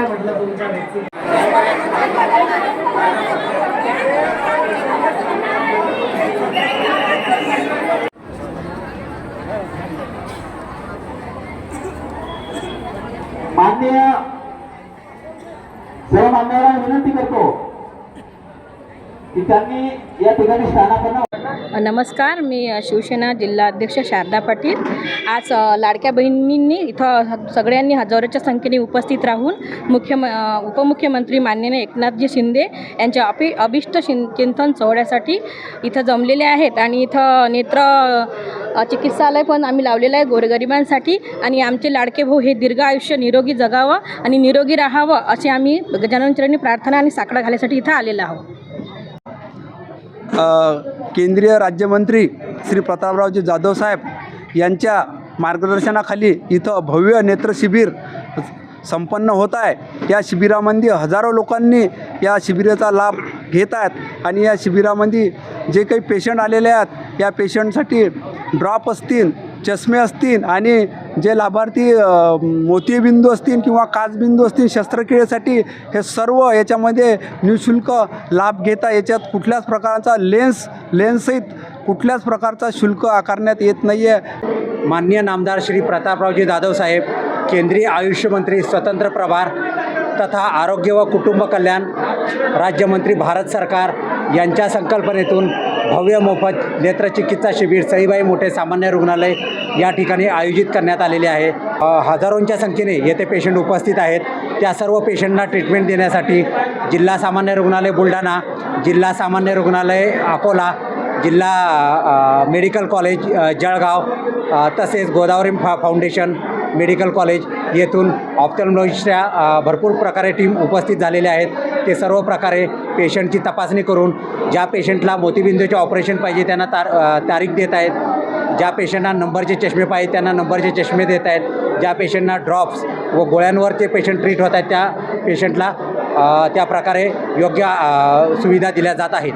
म्हटलं तुमच्या व्यक्ती माननीय सर्व मान्यवरांना विनंती करतो की त्यांनी या ठिकाणी स्थानापन्न. नमस्कार, मी शिवसेना जिल्हा अध्यक्ष शारदा पाटील. आज लाडक्या बहिणींनी इथं सगळ्यांनी हजारोच्या संख्येने उपस्थित राहून उपमुख्यमंत्री माननीय एकनाथजी शिंदे यांच्या अभिष्ट चिंतन सोहळ्यासाठी इथं जमलेले आहेत. आणि इथं नेत्र चिकित्सालय पण आम्ही लावलेलं आहे गोरगरिबांसाठी. आणि आमचे लाडके भाऊ हे दीर्घ आयुष्य निरोगी जगावं आणि निरोगी राहावं असे आम्ही गजाननचरणी प्रार्थना आणि साकडा घालायसाठी इथं आलेलो आहोत. केंद्रीय राज्यमंत्री श्री प्रतापरावजी जाधव साहेब यांच्या मार्गदर्शनाखाली इथं भव्य नेत्र शिबिर संपन्न होत आहे. या शिबिरामध्ये हजारो लोकांनी या शिबिराचा लाभ घेत आहेत. आणि या शिबिरामध्ये जे काही पेशंट आलेले आहेत या पेशंटसाठी ड्रॉप असतील, चष्मे असतील आणि जे लाभार्थी मोतीबिंदू असतील किंवा काचबिंदू असतील शस्त्रक्रियेसाठी हे सर्व याच्यामध्ये निःशुल्क लाभ घेता. याच्यात कुठल्याच प्रकारचा लेन्ससहित कुठल्याच प्रकारचा शुल्क आकारण्यात येत नाही आहे. माननीय नामदार श्री प्रतापरावजी जाधव साहेब, केंद्रीय आयुष्य मंत्री स्वतंत्र प्रभार तथा आरोग्य व कुटुंब कल्याण राज्यमंत्री भारत सरकार यांच्या संकल्पनेतून भव्य मोफत नेत्रचिकित्सा शिबिर सईबाई मोठे सामान्य रुग्णालय या ठिकाणी आयोजित करण्यात आलेले आहे. हजारोंच्या संख्येने येथे पेशंट उपस्थित आहेत. त्या सर्व पेशंटना ट्रीटमेंट देण्यासाठी जिल्हा सामान्य रुग्णालय बुलढाणा, जिल्हा सामान्य रुग्णालय अकोला, जिल्हा मेडिकल कॉलेज जळगाव तसेच गोदावरी फाउंडेशन मेडिकल कॉलेज येथून ऑप्थॅल्मॉलॉजिस्टच्या भरपूर प्रकारे टीम उपस्थित झालेल्या आहेत. ते सर्व प्रकारे पेशंटची तपासणी करून ज्या पेशंटला मोतीबिंदूचे ऑपरेशन पाहिजे त्यांना तारीख देत आहेत. ज्या पेशंटना नंबरचे चष्मे पाहिजे त्यांना नंबरचे चष्मे देत आहेत. ज्या पेशंटना ड्रॉप्स व गोळ्यांवर ते पेशंट ट्रीट होत आहेत त्या पेशंटला त्या प्रकारे योग्य सुविधा दिल्या जात आहेत.